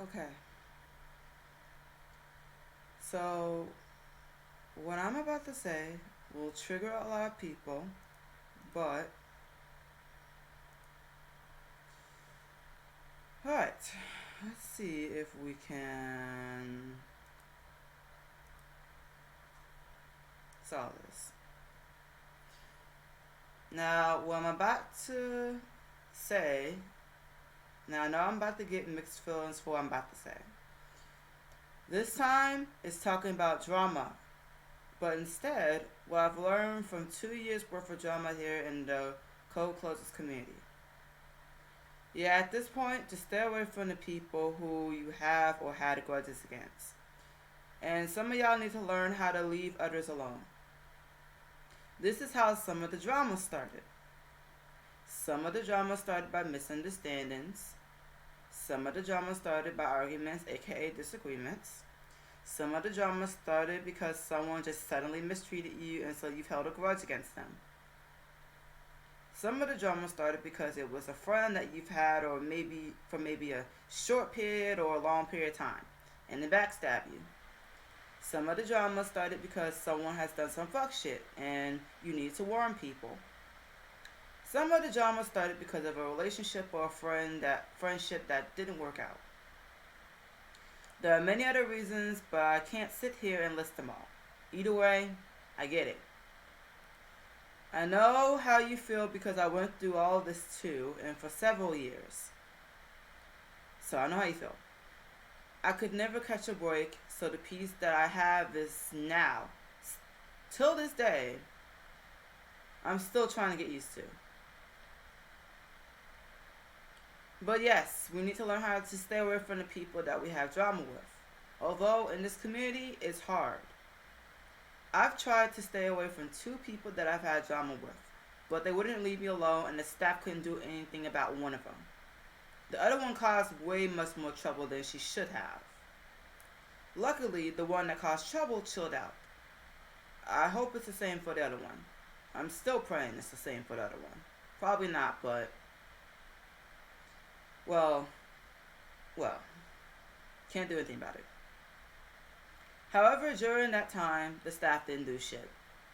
Okay. So, what I'm about to say will trigger a lot of people, but alright. Let's see if we can solve this. Now, what I'm about to say, now I know I'm about to get mixed feelings for what I'm about to say. This time is talking about drama, but instead, what I've learned from 2 years worth of drama here in the Code Closers community. Yeah, at this point, just stay away from the people who you have or had grudges against. And some of y'all need to learn how to leave others alone. This is how some of the drama started. Some of the drama started by misunderstandings. Some of the drama started by arguments, aka disagreements. Some of the drama started because someone just suddenly mistreated you and so you've held a grudge against them. Some of the drama started because it was a friend that you've had or maybe for maybe a short period or a long period of time and they backstab you. Some of the drama started because someone has done some fuck shit and you need to warn people. Some of the drama started because of a relationship or a friendship that didn't work out. There are many other reasons, but I can't sit here and list them all. Either way, I get it. I know how you feel because I went through all of this too, and for several years. So I know how you feel. I could never catch a break, so the peace that I have is now. Till this day, I'm still trying to get used to. But yes, we need to learn how to stay away from the people that we have drama with. Although in this community, it's hard. I've tried to stay away from two people that I've had drama with, but they wouldn't leave me alone and the staff couldn't do anything about one of them. The other one caused way much more trouble than she should have. Luckily, the one that caused trouble chilled out. I hope it's the same for the other one. I'm still praying it's the same for the other one. Probably not, but well, well, can't do anything about it. However, during that time, the staff didn't do shit.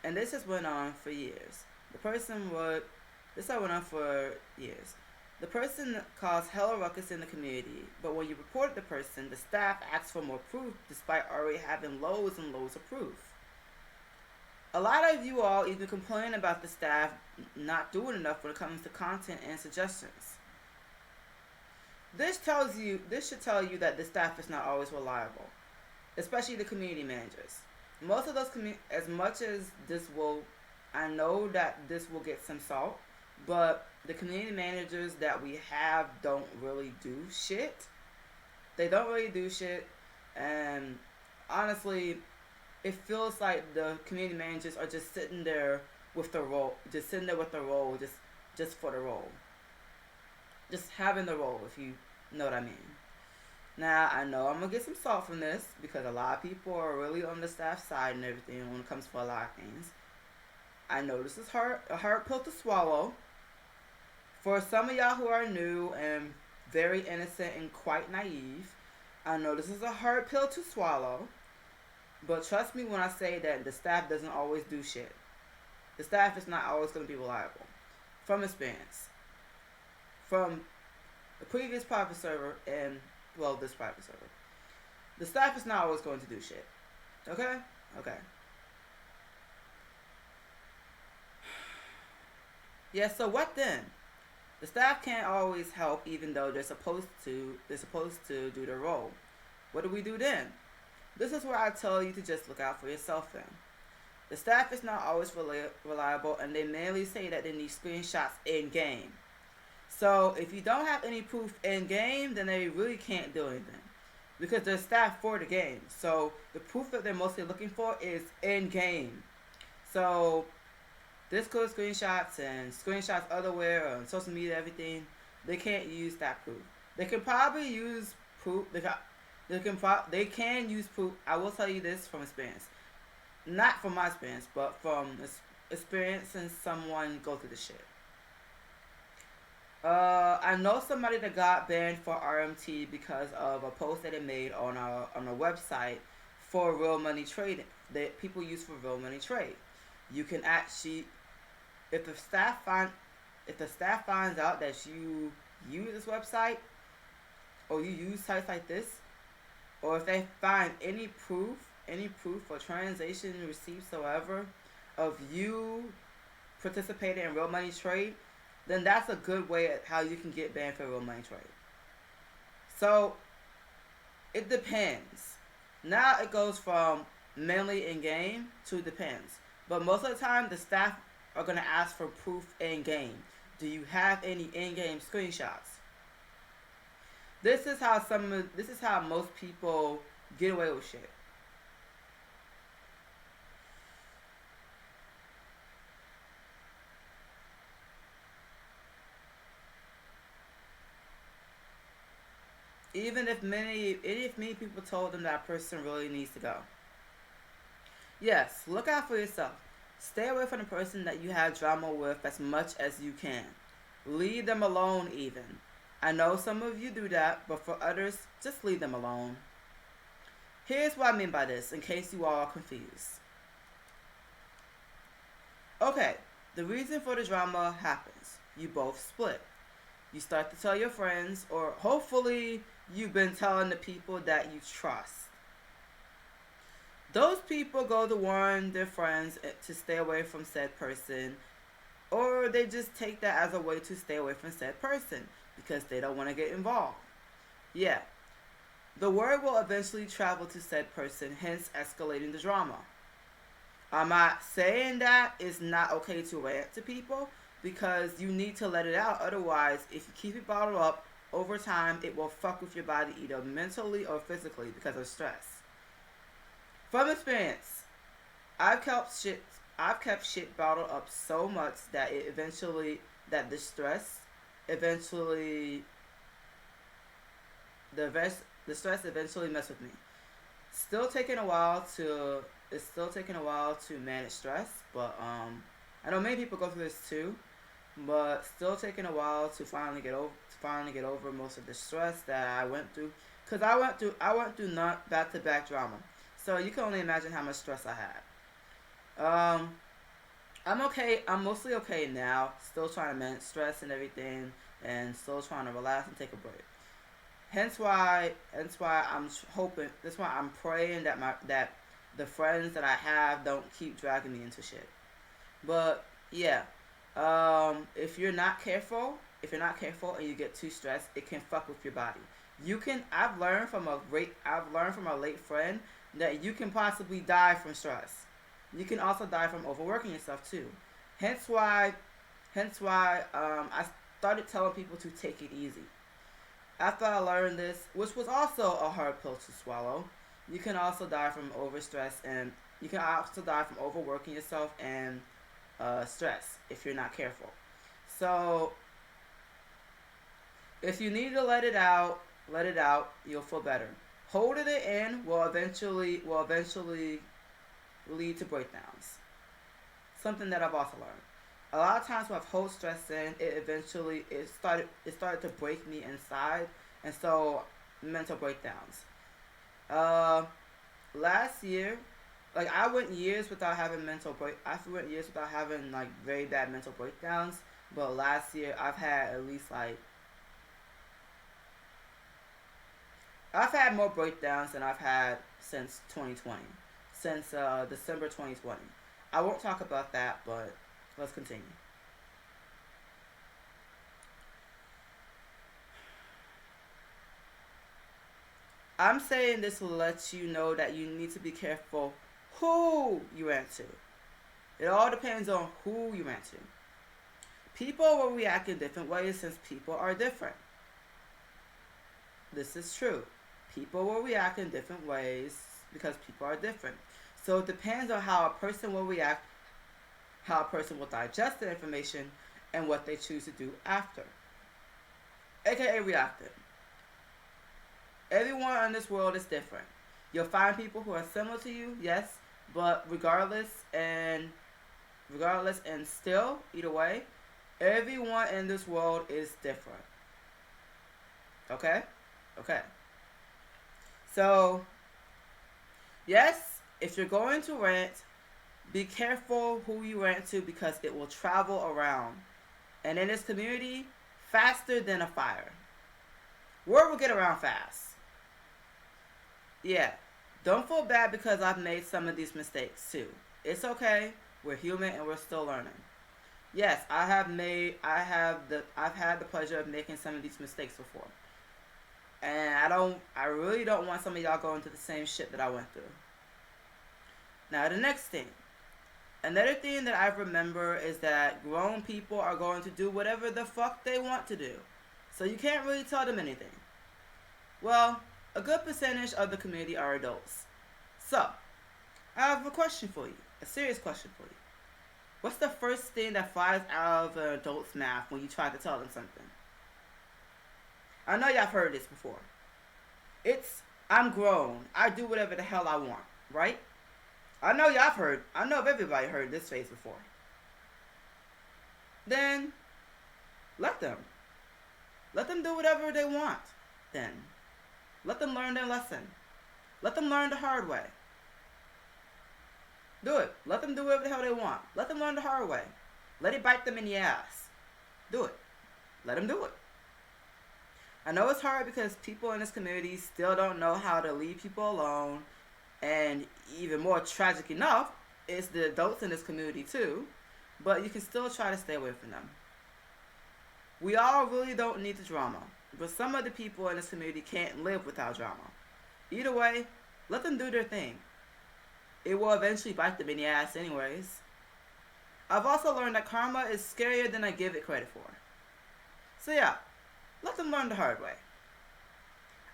And this has went on for years. This had went on for years. The person caused hella ruckus in the community, but when you reported the person, the staff asked for more proof despite already having loads and loads of proof. A lot of you all even complain about the staff not doing enough when it comes to content and suggestions. This should tell you that the staff is not always reliable, especially the community managers. Most of those as much as this will, I know that this will get some salt, but the community managers that we have don't really do shit. They don't really do shit, and honestly, it feels like the community managers are just sitting there with the role, just for the role, just having the role, if you know what I mean. Now, I know I'm going to get some salt from this because a lot of people are really on the staff side and everything when it comes to a lot of things. I know this is a hard pill to swallow. For some of y'all who are new and very innocent and quite naive, I know this is a hard pill to swallow. But trust me when I say that the staff doesn't always do shit. The staff is not always going to be reliable. From experience. From the previous private server and this private server. The staff is not always going to do shit. Okay? Okay. Yeah, so what then? The staff can't always help even though they're supposed to do their role. What do we do then? This is where I tell you to just look out for yourself then. The staff is not always reliable and they mainly say that they need screenshots in game. So if you don't have any proof in game, then they really can't do anything. Because they're staffed for the game. So the proof that they're mostly looking for is in game. So Discord screenshots and screenshots otherwhere on social media, everything, they can't use that proof. They can probably use proof. They can use proof. I will tell you this from experience, not from my experience, but from experience and someone go through the shit. I know somebody that got banned for RMT because of a post that it made on a website for real money trading that people use for real money trade. You can actually, if the staff find if the staff finds out that you use this website or you use sites like this, or if they find any proof or transaction receipts whatsoever of you participating in real money trade, then that's a good way at how you can get banned for real money trade. So it depends. Now it goes from mainly in game to depends. But most of the time, the staff are gonna ask for proof in game. Do you have any in game screenshots? This is how most people get away with shit. Even if many people told them that person really needs to go. Yes, look out for yourself. Stay away from the person that you have drama with as much as you can. Leave them alone even. I know some of you do that, but for others, just leave them alone. Here's what I mean by this, in case you all are confused. Okay, the reason for the drama happens. You both split. You start to tell your friends, or hopefully you've been telling the people that you trust. Those people go to warn their friends to stay away from said person, or they just take that as a way to stay away from said person because they don't want to get involved. Yeah, the word will eventually travel to said person, hence escalating the drama. I'm not saying that it's not okay to rant to people because you need to let it out. Otherwise, if you keep it bottled up over time, it will fuck with your body either mentally or physically because of stress. From experience, I've kept shit I've kept shit bottled up so much that it eventually that eventually the stress eventually messed with me. Still taking a while to it's still taking a while to manage stress, but I know many people go through this too, but still taking a while to finally get over most of the stress that I went through cuz I went through not back-to-back drama. So you can only imagine how much stress I had. I'm okay. I'm mostly okay now. Still trying to manage stress and everything, and still trying to relax and take a break. Hence why I'm hoping. That's why I'm praying that the friends that I have don't keep dragging me into shit. But yeah, if you're not careful and you get too stressed, it can fuck with your body. You can. I've learned from a late friend that you can possibly die from stress. You can also die from overworking yourself too. Hence why, I started telling people to take it easy. After I learned this, which was also a hard pill to swallow, you can also die from overstress and you can also die from overworking yourself and stress if you're not careful. So if you need to let it out, let it out. You'll feel better. Holding it in will eventually lead to breakdowns. Something that I've also learned. A lot of times when I hold stress in, it started to break me inside, and so mental breakdowns. Uh, Last year, like I went years without having like very bad mental breakdowns. But last year I've had more breakdowns than I've had since 2020, since December 2020. I won't talk about that, but let's continue. I'm saying this will let you know that you need to be careful who you answer. It all depends on who you answer. People will react in different ways since people are different. This is true. People will react in different ways because people are different. So it depends on how a person will react, how a person will digest the information, and what they choose to do after. AKA reactive. Everyone in this world is different. You'll find people who are similar to you, yes, but regardless and still, either way, Everyone in this world is different. Okay? Okay. So, yes, if you're going to rent, be careful who you rent to because it will travel around. And in this community, faster than a fire. Word will get around fast. Yeah. Don't feel bad because I've made some of these mistakes too. It's okay. We're human and we're still learning. Yes, I've had the pleasure of making some of these mistakes before. And I really don't want some of y'all going through the same shit that I went through. Now, the next thing. Another thing that I remember is that grown people are going to do whatever the fuck they want to do. So you can't really tell them anything. Well, a good percentage of the community are adults. So, I have a question for you. A serious question for you. What's the first thing that flies out of an adult's mouth when you try to tell them something? I know y'all have heard this before. It's, I'm grown. I do whatever the hell I want. Right? I know if everybody heard this phrase before. Then, let them. Let them do whatever they want. Then. Let them learn their lesson. Let them learn the hard way. Do it. Let them do whatever the hell they want. Let them learn the hard way. Let it bite them in the ass. Do it. Let them do it. I know it's hard because people in this community still don't know how to leave people alone. And even more tragic enough, it's the adults in this community too. But you can still try to stay away from them. We all really don't need the drama. But some of the people in this community can't live without drama. Either way, let them do their thing. It will eventually bite them in the ass anyways. I've also learned that karma is scarier than I give it credit for. So yeah, let them learn the hard way.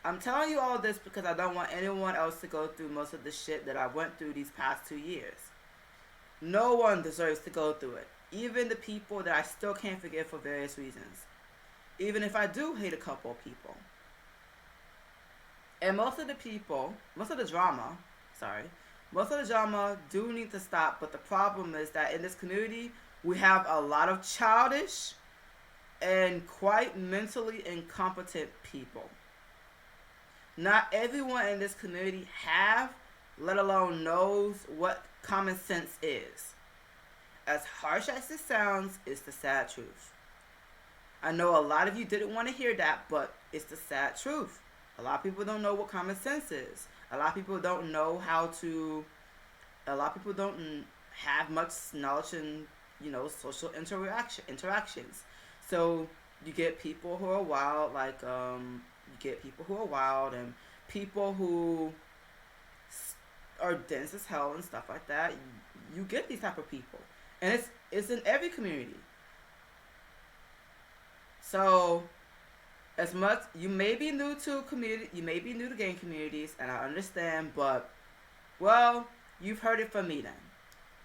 I'm telling you all this because I don't want anyone else to go through most of the shit that I went through these past 2 years. No one deserves to go through it. Even the people that I still can't forgive for various reasons. Even if I do hate a couple of people. And most of the drama do need to stop, but the problem is that in this community, we have a lot of childish and quite mentally incompetent people. Not everyone in this community let alone knows what common sense is. As harsh as it sounds, it's the sad truth. I know a lot of you didn't want to hear that, but it's the sad truth. A lot of people don't know what common sense is. A lot of people don't have much knowledge in, social interactions. So you get people who are wild, and people who are dense as hell and stuff like that. You get these type of people. And it's in every community. So, as much you may be new to gang communities, and I understand, but you've heard it from me then.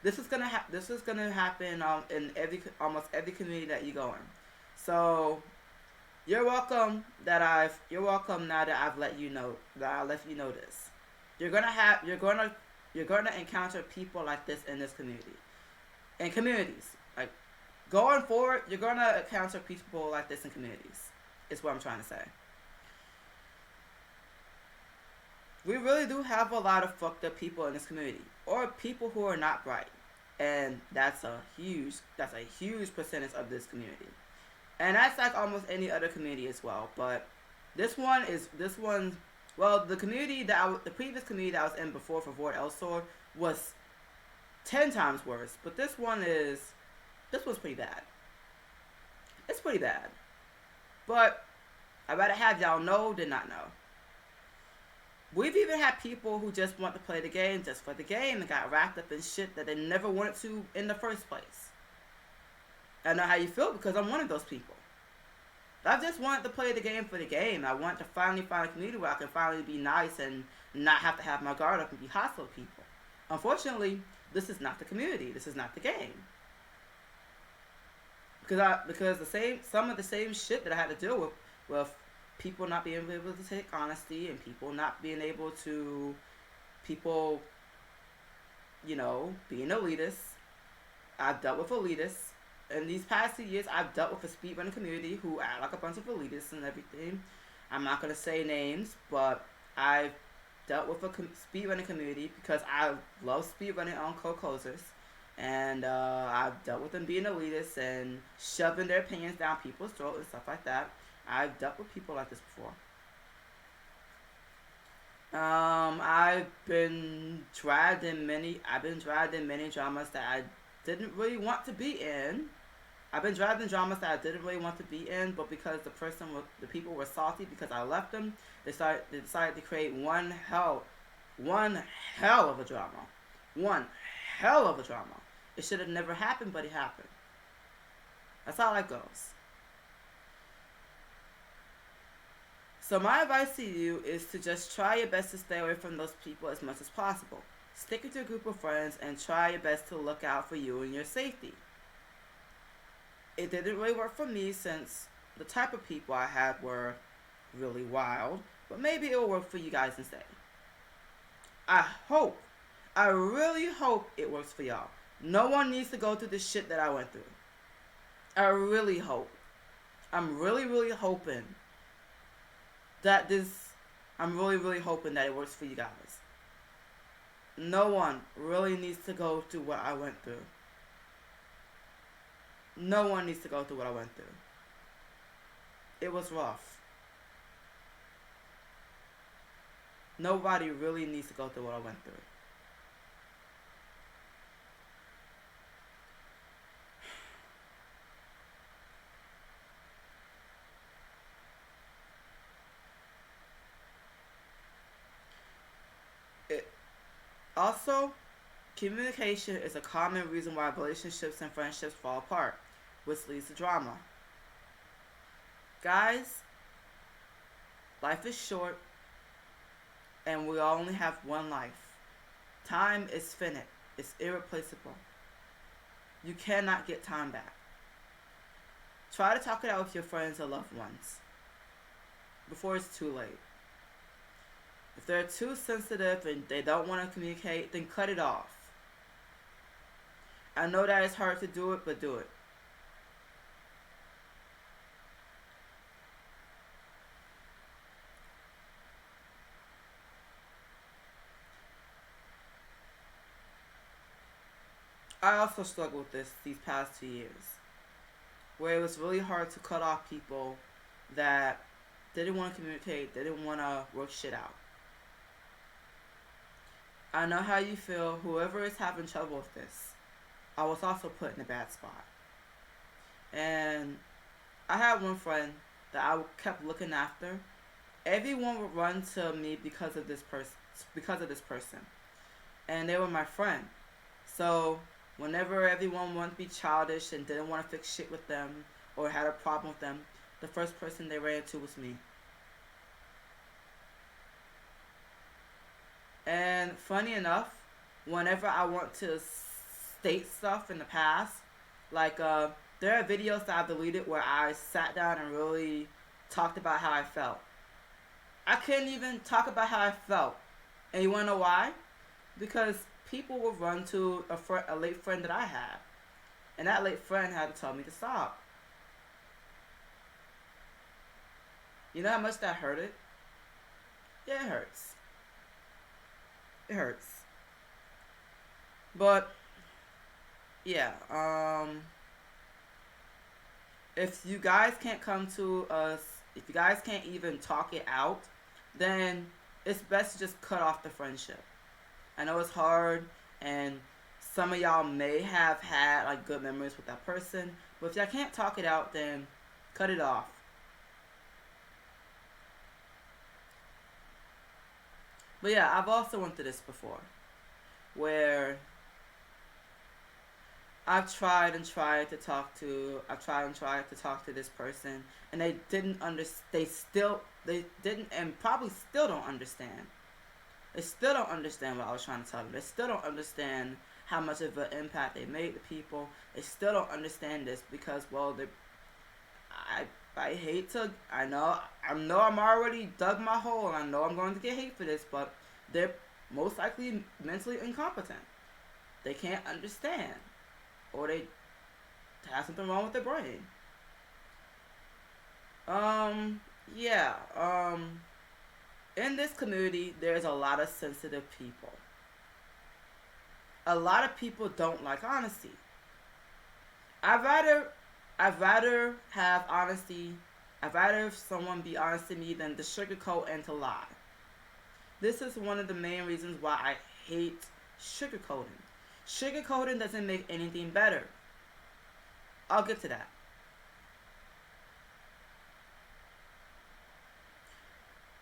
This is gonna happen in almost every community that you go in. So, you're welcome now that I've let you know this. You're gonna encounter people like this in this community. In communities. Like, going forward, you're gonna encounter people like this in communities. Is what I'm trying to say. We really do have a lot of fucked up people in this community. Or people who are not bright. And that's a huge percentage of this community. And that's like almost any other community as well. But the previous community that I was in before for Vord Elsor was 10 times worse. But this one's pretty bad. It's pretty bad. But I'd rather have y'all know than not know. We've even had people who just want to play the game just for the game and got wrapped up in shit that they never wanted to in the first place. I know how you feel because I'm one of those people. I just wanted to play the game for the game. I want to finally find a community where I can finally be nice and not have to have my guard up and be hostile to people. Unfortunately, this is not the community. This is not the game. Because some of the same shit that I had to deal with people not being able to take honesty and people not being able to, being elitists. I've dealt with elitists in these past 2 years, I've dealt with a speedrunning community who act like a bunch of elitists and everything. I'm not gonna say names, but I've dealt with a speedrunning community because I love speedrunning on co-closers, and I've dealt with them being elitists and shoving their opinions down people's throats and stuff like that. I've dealt with people like this before. I've been dragged in many. I've been dragged in many dramas that I didn't really want to be in. I've been dragged in dramas that I didn't really want to be in, but because the people were salty because I left them, they decided to create one hell of a drama, one hell of a drama. It should have never happened, but it happened. That's how life goes. So my advice to you is to just try your best to stay away from those people as much as possible. Stick with your group of friends and try your best to look out for you and your safety. It didn't really work for me since the type of people I had were really wild, but maybe it will work for you guys instead. I really hope it works for y'all. No one needs to go through the shit that I went through. I really hope. I'm really hoping that really hoping that it works for you guys. No one really needs to go through what I went through. No one needs to go through what I went through. It was rough. Nobody really needs to go through what I went through. Also, communication is a common reason why relationships and friendships fall apart, which leads to drama. Guys, life is short, and we all only have one life. Time is finite. It's irreplaceable. You cannot get time back. Try to talk it out with your friends or loved ones before it's too late. If they're too sensitive and they don't want to communicate, then cut it off. I know that it's hard to do it, but do it. I also struggled with this these past 2 years, where it was really hard to cut off people that didn't want to communicate, didn't want to work shit out. I know how you feel. Whoever is having trouble with this, I was also put in a bad spot. And I had one friend that I kept looking after. Everyone would run to me because of this person. And they were my friend. So whenever everyone wanted to be childish and didn't want to fix shit with them or had a problem with them, the first person they ran to was me. And funny enough, whenever I want to state stuff in the past, like there are videos that I deleted where I sat down and really talked about how I felt. I couldn't even talk about how I felt. And you want to know why? Because people would run to a late friend that I had. And that late friend had to tell me to stop. You know how much that hurted? Yeah, it hurts. It hurts. But yeah, if you guys can't come to us, if you guys can't even talk it out, then it's best to just cut off the friendship. I know it's hard, and some of y'all may have had like good memories with that person, but if y'all can't talk it out, then cut it off. But yeah, I've also went through this before, where I've tried and tried to talk to, this person, and they didn't they didn't, and probably still don't understand. They still don't understand what I was trying to tell them. They still don't understand how much of an impact they made to people. They still don't understand this because, well, I hate to, I know I'm already dug my hole, and I know I'm going to get hate for this, but they're most likely mentally incompetent. They can't understand, or have something wrong with their brain. Um, yeah. In this community, there's a lot of sensitive people. A lot of people don't like honesty. I'd rather, I'd rather have honesty. I'd rather someone be honest to me than to sugarcoat and to lie. This is one of the main reasons why I hate sugarcoating. Sugarcoating doesn't make anything better. I'll get to that.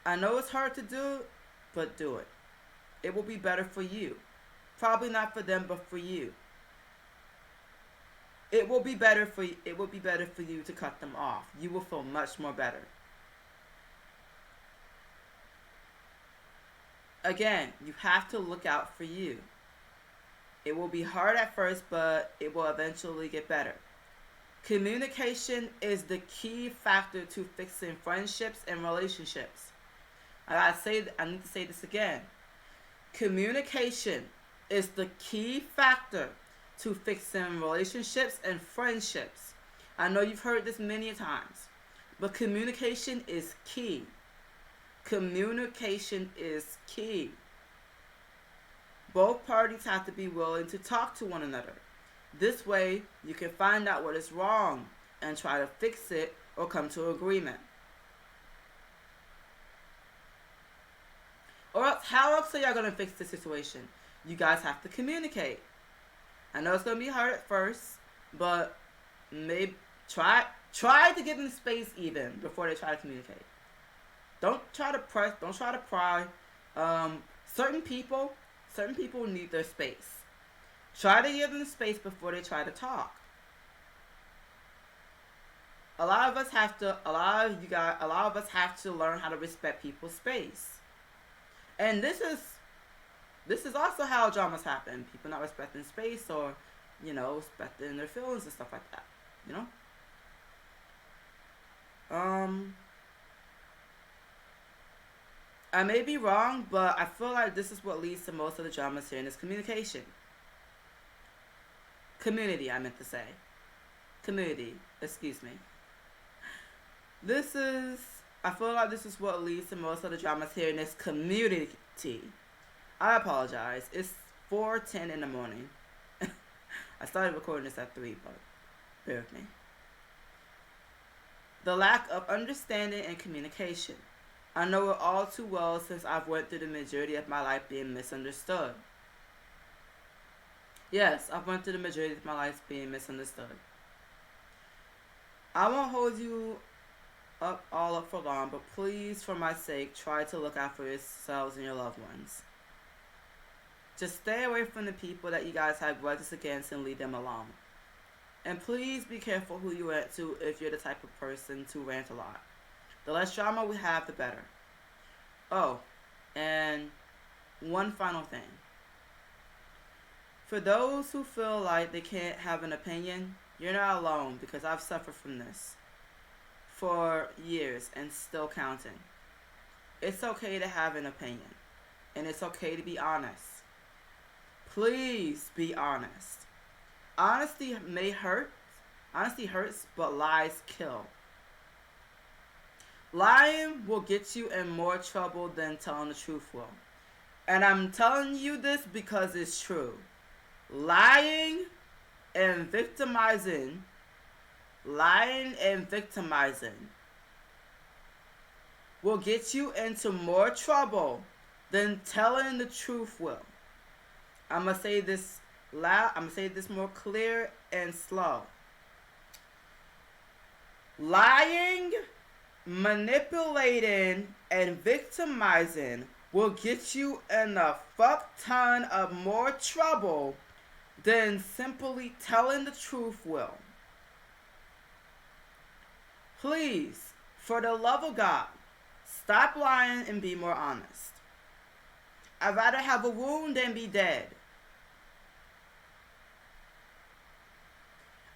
I know it's hard to do, but do it. It will be better for you. Probably not for them, but for you. It will be better for you to cut them off. You will feel much more better. Again, you have to look out for you. It will be hard at first, but it will eventually get better. Communication is the key factor to fixing friendships and relationships. I need to say this again. Communication is the key factor to fixing relationships and friendships. I know you've heard this many times, but communication is key. Communication is key. Both parties have to be willing to talk to one another. This way, you can find out what is wrong and try to fix it or come to agreement. Or else, how else are y'all going to fix the situation? You guys have to communicate. I know it's going to be hard at first, but maybe try to give them space even before they try to communicate. Don't try to press. Don't try to pry. Certain people need their space. Try to give them space before they try to talk. A lot of us have to. A lot of us have to learn how to respect people's space. And this is also how dramas happen. People not respecting space, or respecting their feelings and stuff like that. You know. I may be wrong, but I feel like this is what leads to most of the dramas here in this communication. Community, I meant to say. Community, excuse me. I feel like this is what leads to most of the dramas here in this community. I apologize. It's 4:10 in the morning. I started recording this at 3, but bear with me. The lack of understanding and communication. I know it all too well since I've went through the majority of my life being misunderstood. Yes, I've went through the majority of my life being misunderstood. I won't hold you all up for long, but please, for my sake, try to look out for yourselves and your loved ones. Just stay away from the people that you guys have grudges against and leave them alone. And please be careful who you rant to if you're the type of person to rant a lot. The less drama we have, the better. Oh, and one final thing. For those who feel like they can't have an opinion, you're not alone, because I've suffered from this for years and still counting. It's okay to have an opinion, and it's okay to be honest. Please be honest. Honesty may hurt. Honesty hurts, but lies kill. Lying will get you in more trouble than telling the truth will. And I'm telling you this because it's true. Lying and victimizing will get you into more trouble than telling the truth will. I'm going to say this loud. I'm going to say this more clear and slow. Lying, manipulating, and victimizing will get you in a fuck ton of more trouble than simply telling the truth will. Please, for the love of God, stop lying and be more honest. I'd rather have a wound than be dead.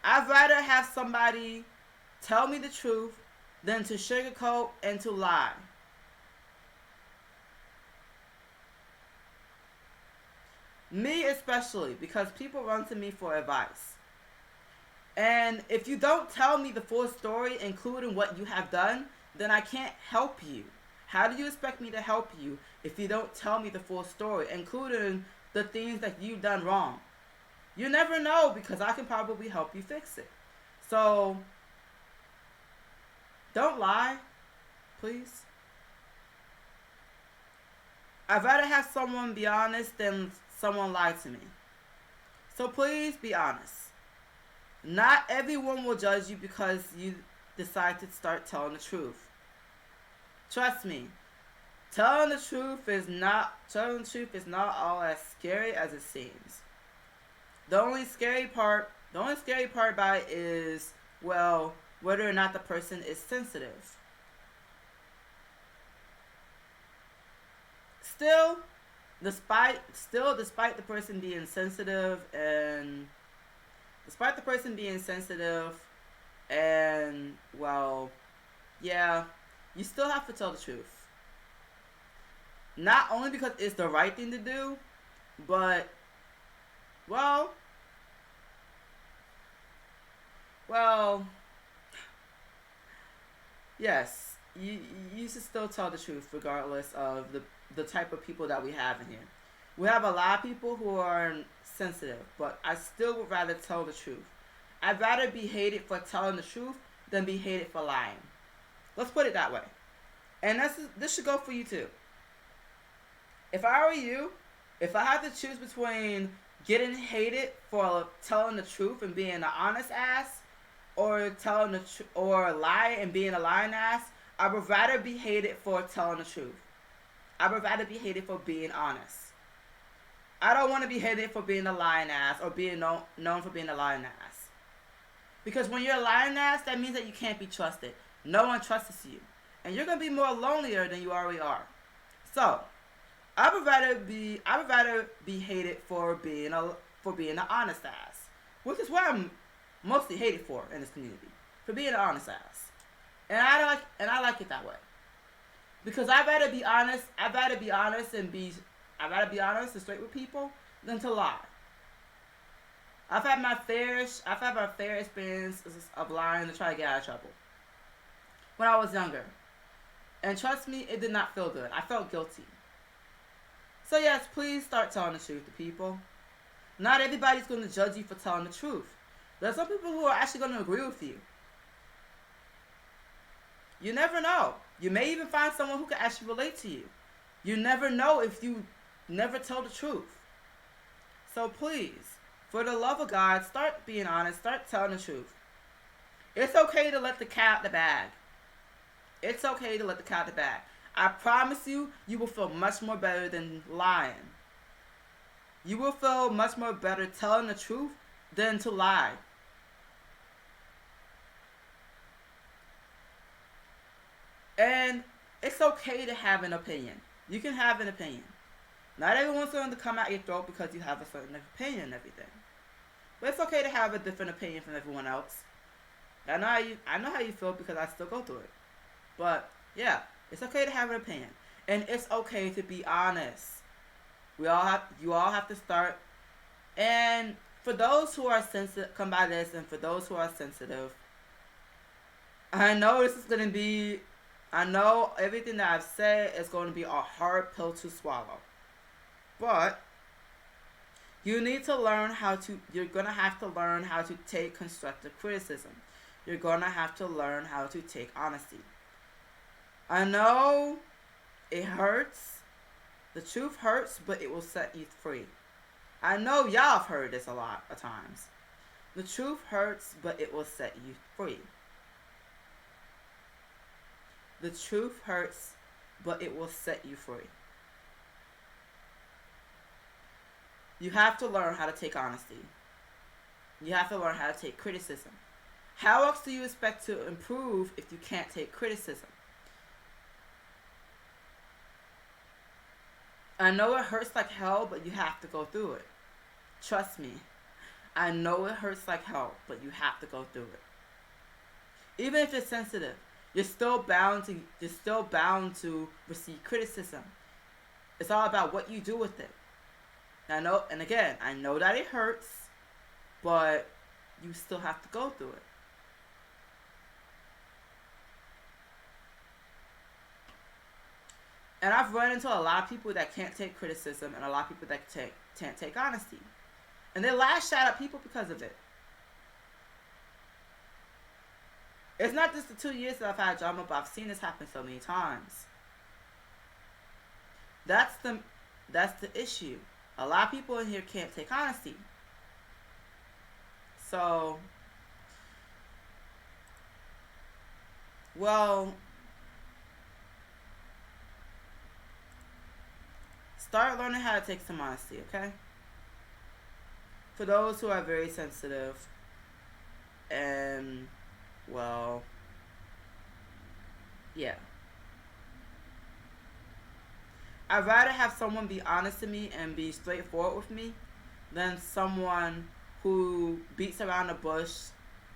I'd rather have somebody tell me the truth than to sugarcoat and to lie. Me especially, because people run to me for advice. And if you don't tell me the full story, including what you have done, then I can't help you. How do you expect me to help you if you don't tell me the full story, including the things that you've done wrong? You never know, because I can probably help you fix it. So, don't lie, please. I'd rather have someone be honest than someone lie to me. So please be honest. Not everyone will judge you because you decide to start telling the truth. Trust me, telling the truth is not all as scary as it seems. The only scary part about it is, well, whether or not the person is sensitive. Still, despite the person being sensitive and well, yeah, you still have to tell the truth. Not only because it's the right thing to do, but well, yes, you should still tell the truth regardless of the type of people that we have in here. We have a lot of people who are sensitive, but I still would rather tell the truth. I'd rather be hated for telling the truth than be hated for lying. Let's put it that way. And this should go for you too. If I were you, if I had to choose between getting hated for telling the truth and being an honest ass, or or lie and being a lying ass, I would rather be hated for telling the truth. I would rather be hated for being honest. I don't want to be hated for being a lying ass or being known for being a lying ass. Because when you're a lying ass, that means that you can't be trusted. No one trusts you. And you're going to be more lonelier than you already are. So, I would rather be hated for being an honest ass. Which is what I'm mostly hated for in this community. For being an honest ass. And I like it that way. Because I'd rather be honest and straight with people than to lie. I've had my fair experiences of lying to try to get out of trouble when I was younger. And trust me, it did not feel good. I felt guilty. So yes, please start telling the truth to people. Not everybody's going to judge you for telling the truth. There are some people who are actually going to agree with you. You never know. You may even find someone who can actually relate to you. You never know if you never tell the truth. So please, for the love of God, start being honest. Start telling the truth. It's okay to let the cat out the bag. It's okay to let the cat out the bag. I promise you, you will feel much more better than lying. You will feel much more better telling the truth than to lie. And it's okay to have an opinion. You can have an opinion. Not everyone's going to come out your throat because you have a certain opinion and everything. But it's okay to have a different opinion from everyone else. I know how you feel because I still go through it. But yeah, it's okay to have an opinion. And it's okay to be honest. You all have to start. And for those who are sensitive, come by this, and for those who are sensitive, I know everything that I've said is going to be a hard pill to swallow. But you're going to have to learn how to take constructive criticism. You're going to have to learn how to take honesty. I know it hurts. The truth hurts, but it will set you free. I know y'all have heard this a lot of times. The truth hurts, but it will set you free. The truth hurts, but it will set you free. You have to learn how to take honesty. You have to learn how to take criticism. How else do you expect to improve if you can't take criticism? I know it hurts like hell, but you have to go through it. Trust me. I know it hurts like hell, but you have to go through it. Even if you're sensitive, you're still bound to receive criticism. It's all about what you do with it. I know that it hurts, but you still have to go through it. And I've run into a lot of people that can't take criticism and a lot of people that can't take honesty. And they lash out at people because of it. It's not just the 2 years that I've had drama, but I've seen this happen so many times. That's the issue. A lot of people in here can't take honesty. So, well, start learning how to take some honesty, okay? For those who are very sensitive and, well, yeah. I'd rather have someone be honest to me and be straightforward with me than someone who beats around the bush,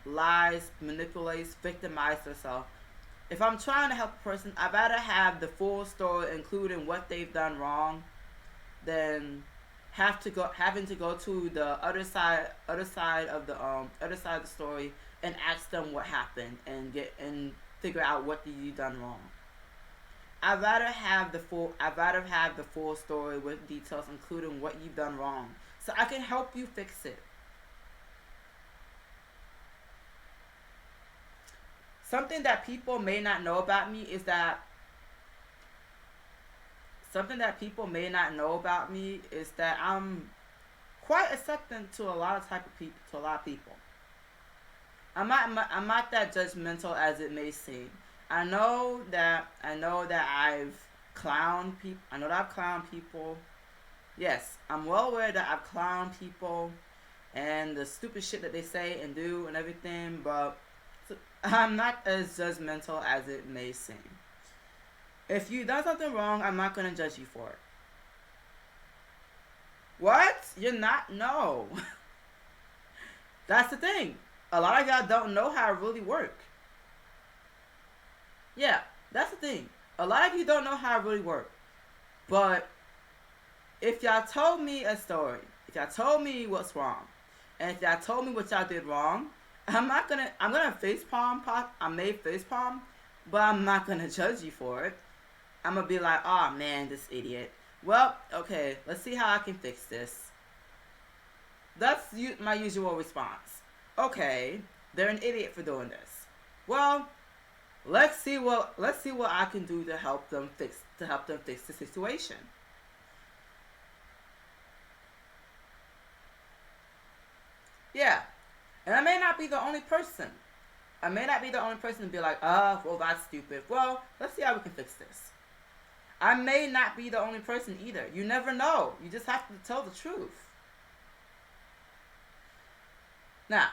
lies, manipulates, victimizes herself. If I'm trying to help a person, I'd rather have the full story, including what they've done wrong, than having to go to the other side of the story and ask them what happened and figure out what you done wrong. I'd rather have the full story with details, including what you've done wrong, so I can help you fix it. Something that people may not know about me is that I'm quite accepting to a lot of people. I'm not that judgmental as it may seem. I know that I've clowned people. I know that I've clowned people. Yes, I'm well aware that I've clowned people and the stupid shit that they say and do and everything, but I'm not as judgmental as it may seem. If you done something wrong, I'm not gonna judge you for it. What? You're not? No. That's the thing. A lot of y'all don't know how it really work. Yeah, that's the thing. A lot of you don't know how it really work. But if y'all told me a story, if y'all told me what's wrong, and if y'all told me what y'all did wrong, I'm gonna facepalm. I may facepalm, but I'm not gonna judge you for it. I'm gonna be like, oh man, this idiot. Well, okay, let's see how I can fix this. That's my usual response. Okay, they're an idiot for doing this. Well, let's see what I can do to help them fix the situation. Yeah, and I may not be the only person. To be like, oh, well, that's stupid. Well, let's see how we can fix this. I may not be the only person either. You never know. You just have to tell the truth. Now,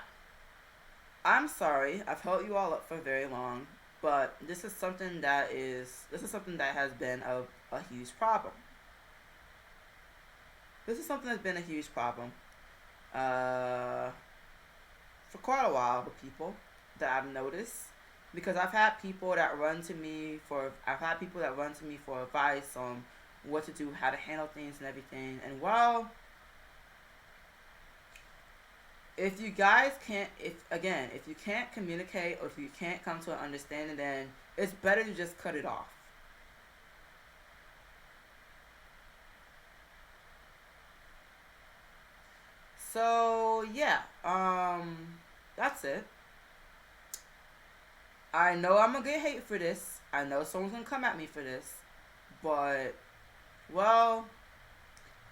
I'm sorry. I've held you all up for very long, but this is something that has been a huge problem. This is something that's been a huge problem for quite a while with people that I've noticed, because I've had people that run to me for advice on what to do, how to handle things and everything. And well, if you can't communicate, or if you can't come to an understanding, then it's better to just cut it off. So yeah, that's it. I know I'm gonna get hate for this. I know someone's gonna come at me for this, but well,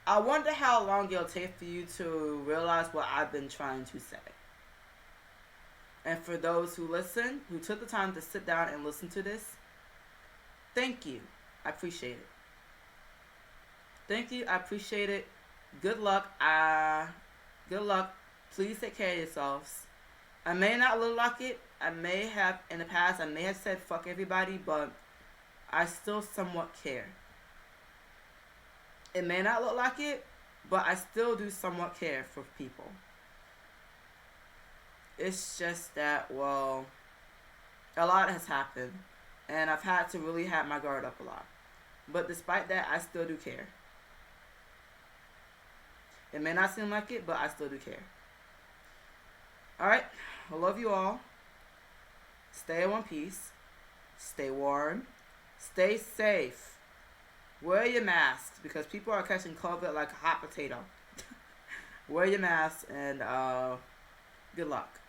I wonder how long it'll take for you to realize what I've been trying to say. And for those who listen, who took the time to sit down and listen to this, thank you. I appreciate it. Thank you. I appreciate it. Good luck. Good luck. Please take care of yourselves. I may not look like it. I may have, in the past, said fuck everybody, but I still somewhat care. It may not look like it, but I still do somewhat care for people. It's just that, well, a lot has happened, and I've had to really have my guard up a lot. But despite that, I still do care. It may not seem like it, but I still do care. All right. I love you all. Stay in one piece. Stay warm. Stay safe. Wear your masks because people are catching COVID like a hot potato. Wear your mask and good luck.